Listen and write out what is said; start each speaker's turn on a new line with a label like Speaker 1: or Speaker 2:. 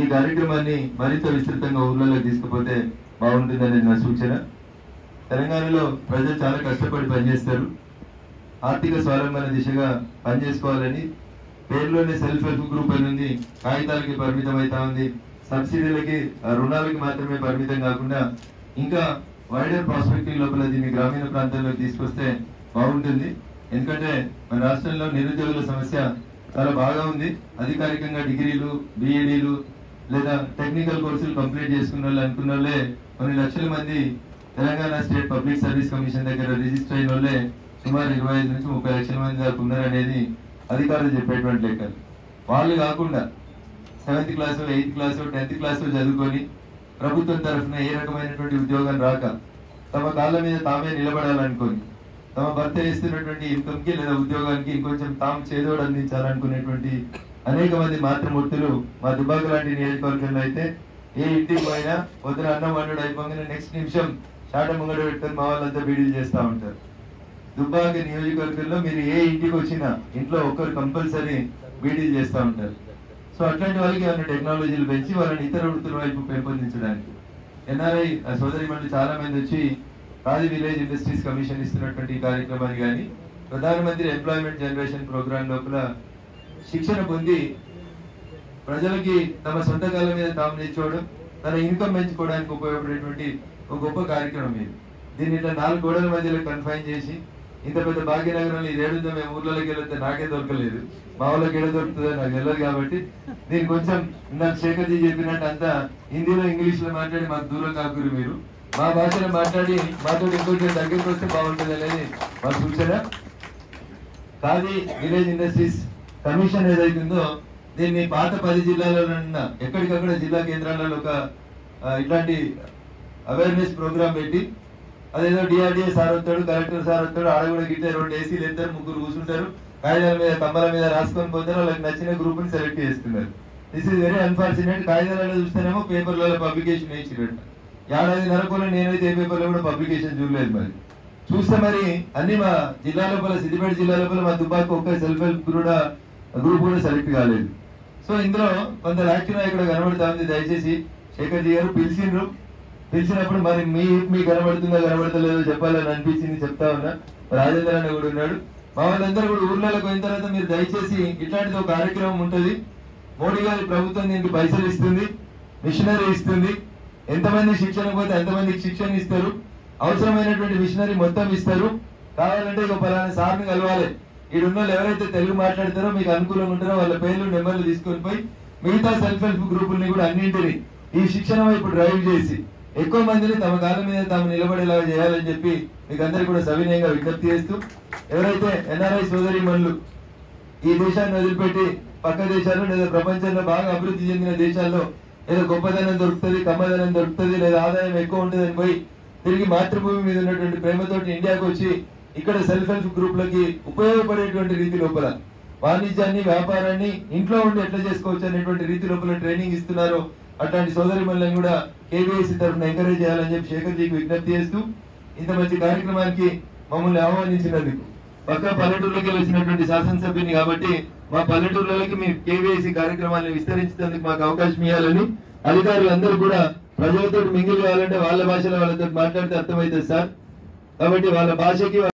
Speaker 1: ఈ కార్యక్రమాన్ని మరింత విస్తృతంగా ఊర్లలో తీసుకుపోతే బాగుంటుందనేది నా సూచన. తెలంగాణలో ప్రజలు చాలా కష్టపడి పనిచేస్తారు. ఆర్థిక స్వావలంబన దిశగా పనిచేసుకోవాలని పేరులోనే సెల్ఫ్ హెల్ప్ గ్రూప్ అని ఉంది. కాగితాలకి పరిమితం అవుతా ఉంది. సబ్సిడీలకి రుణాలకి మాత్రమే పరిమితం కాకుండా ఇంకా వైడర్ ప్రాస్పెక్టివ్ లోపల దీన్ని గ్రామీణ ప్రాంతాల్లోకి తీసుకొస్తే బాగుంటుంది. ఎందుకంటే మన రాష్ట్రంలో నిరుద్యోగుల సమస్య చాలా బాగా ఉంది. అధికారికంగా డిగ్రీలు, బిఈడీలు లేదా టెక్నికల్ కోర్సులు కంప్లీట్ చేసుకున్న వాళ్ళు అనుకున్న వాళ్ళే కొన్ని లక్షల మంది Telangana state public service commission దగ్గర రిజిస్టర్ అయిన వాళ్ళే సుమారు 25 నుంచి 30 లక్షల మంది దాకా ఉన్నారనేది అధికారులు చెప్పేటువంటి లెక్కలు. వాళ్ళు కాకుండా 7th class, 8th class, 10th class చదువుకొని ప్రభుత్వం తరఫున ఏ రకమైనటువంటి ఉద్యోగం రాక తమ కాళ్ళ మీద తామే నిలబడాలనుకొని తమ భర్త చేస్తున్నటువంటి ఇన్కమ్ కి లేదా ఉద్యోగానికి ఇంకొంచెం తాము చేదోడు అందించాలనుకునేటువంటి అనేక మంది మాతృమూర్తులు మా దుబ్బాక లాంటి నియోజకవర్గంలో అయితే ఏ ఇంటికి పోయినా పొద్దున అన్నం వండుడు అయిపోగానే నెక్స్ట్ నిమిషం చాట ముంగడ పెట్టుకొని మా వాళ్ళంతా బీడీలు చేస్తూ ఉంటారు. దుబ్బాక నియోజకవర్గంలో మీరు ఏ ఇంటికి వచ్చినా ఇంట్లో ఒక్కరు కంపల్సరీ బీడీలు చేస్తూ ఉంటారు. సో అట్లాంటి వాళ్ళకి ఏమైనా టెక్నాలజీలు పెంచి వాళ్ళని ఇతర వృత్తుల వైపు పెంపొందించడానికి ఎన్ఆర్ఐ సోదరి మంది చాలా మంది వచ్చి ఖాదీ విలేజ్ ఇండస్ట్రీస్ కమిషన్ ఇస్తున్నటువంటి కార్యక్రమాన్ని కానీ ప్రధానమంత్రి ఎంప్లాయ్మెంట్ జనరేషన్ ప్రోగ్రామ్ లోపల శిక్షణ పొంది ప్రజలకి తమ సొంత కాళ్ళ మీద తాము నిల్చోవడం, తన ఇన్కమ్ పెంచుకోవడానికి ఉపయోగపడేటువంటి ఒక గొప్ప కార్యక్రమం ఇది. దీన్ని ఇట్లా 4 గోడల మధ్యలో కన్ఫైన్ చేసి ఇంత పెద్ద భాగ్యనగరంలో ఈ రేడుతో మేము ఊర్లలోకి వెళ్తే నాకే దొరకలేదు, మా వాళ్ళకి ఎడ దొరుకుతుందో నాకు తెలియదు. కాబట్టి దీన్ని కొంచెం నాకు శేఖర్జీ చెప్పినట్టు అంతా హిందీలో ఇంగ్లీష్ లో మాట్లాడి మాకు దూరం కాకూరు, మీరు మా భాషలో మాట్లాడి మాతో ఇంకొంచెం దగ్గరికి వస్తే బాగుంటుంది అనేది మా సూచన. ఖాదీ విలేజ్ ఇండస్ట్రీస్ కమిషన్ ఏదైతుందో దీన్ని పాత 10 జిల్లాలలో ఎక్కడికక్కడ జిల్లా కేంద్రాలలో ఒక ఇట్లాంటి అవేర్నెస్ ప్రోగ్రామ్ పెట్టి అదేదో డిఆర్డిఏ సార్ వస్తాడు, కలెక్టర్ సార్ వస్తాడు, ఆడ కూడా గిట్టే 2 ఏసీలు ఎత్తారు, 3 కూర్చుంటారు, కాగితాల మీద కమ్మల మీద రాసుకొని పోతారు, వాళ్ళకి నచ్చిన గ్రూప్ ని సెలెక్ట్ చేస్తున్నారు. This is very unfortunate. కాగితాలలో చూస్తేనేమో పేపర్లలో పబ్లికేషన్ వేసినట్టు 1.5 నేనైతే ఏ పేపర్లో కూడా పబ్లికేషన్ చూడలేదు. మరి చూస్తే మరి అన్ని మా జిల్లా లోపల, సిద్దిపేట జిల్లా లోపల మా దుబ్బాక ఒక్క సెల్ఫ్ హెల్ప్ గ్రూప్ కూడా సెలెక్ట్ కాలేదు. సో ఇందులో కొంత యాక్టివ్ ఇక్కడ కనబడతా ఉంది. దయచేసి శేఖర్జీ గారు పిలిచినప్పుడు మరి మీ కనబడుతుందో కనబడతలేదో చెప్పాలని అనిపించింది, చెప్తా ఉన్నా. రాజేంద్ర అన్న కూడా ఉన్నాడు. మా వాళ్ళందరూ కూడా ఊర్లలో పోయిన తర్వాత మీరు దయచేసి ఇట్లాంటిది ఒక కార్యక్రమం ఉంటుంది. మోడీ గారి ప్రభుత్వం దీనికి పైసలు ఇస్తుంది, మిషనరీ ఇస్తుంది. ఎంతమంది శిక్షణ పోతే ఎంతమందికి శిక్షణ ఇస్తారు, అవసరమైనటువంటి మిషనరీ మొత్తం ఇస్తారు. కావాలంటే ఇక పలానా సార్ని కలవాలి, ఈడున్న వాళ్ళు ఎవరైతే తెలుగు మాట్లాడతారో మీకు అనుకూలంగా ఉంటారో వాళ్ళ పేర్లు నెంబర్లు తీసుకొని పోయి మిగతా సెల్ఫ్ హెల్ప్ గ్రూపుల్ని కూడా అన్నింటినీ ఈ శిక్షణ వైపు డ్రైవ్ చేసి ఎక్కువ మందిని తమ కాళ్ళ మీద తాము నిలబడేలాగా చేయాలని చెప్పి మీకు అందరికీ కూడా సవినయంగా విజ్ఞప్తి చేస్తూ, ఎవరైతే ఎన్ఆర్ఐ సోదరి మనులు ఈ దేశాన్ని వదిలిపెట్టి పక్క దేశాల్లో లేదా ప్రపంచంలో బాగా అభివృద్ధి చెందిన దేశాల్లో ఏదో గొప్పదనం దొరుకుతుంది, కమ్మదనం దొరుకుతుంది, లేదా ఆదాయం ఎక్కువ ఉంటుందని పోయి తిరిగి మాతృభూమి మీద ఉన్నటువంటి ప్రేమతోటి ఇండియాకు వచ్చి ఇక్కడ సెల్ఫ్ హెల్ప్ గ్రూప్లకి ఉపయోగపడేటువంటి రీతి లోపల వాణిజ్యాన్ని, వ్యాపారాన్ని ఇంట్లో ఉండి ఎట్లా చేసుకోవచ్చు అనేటువంటి రీతి లోపల ట్రైనింగ్ ఇస్తున్నారు. అట్లాంటి సోదరి మనులను కూడా కేవీఐసీ తరఫున ఎంకరేజ్ చేయాలని చెప్పి శేఖర్జీకి విజ్ఞప్తి చేస్తూ, ఇంత మంచి కార్యక్రమానికి మమ్మల్ని ఆహ్వానించినందుకు, పక్క పల్లెటూరులోకి వచ్చినటువంటి శాసనసభ్యుని కాబట్టి మా పల్లెటూరులకి మీ కేవీఐసీ కార్యక్రమాలను విస్తరించేందుకు మాకు అవకాశం ఇవ్వాలని, అధికారులందరూ కూడా ప్రజలతో మింగిల్ కావాలంటే వాళ్ళ భాషలో వాళ్ళతో మాట్లాడితే అర్థమవుతుంది సార్. కాబట్టి వాళ్ళ భాషకి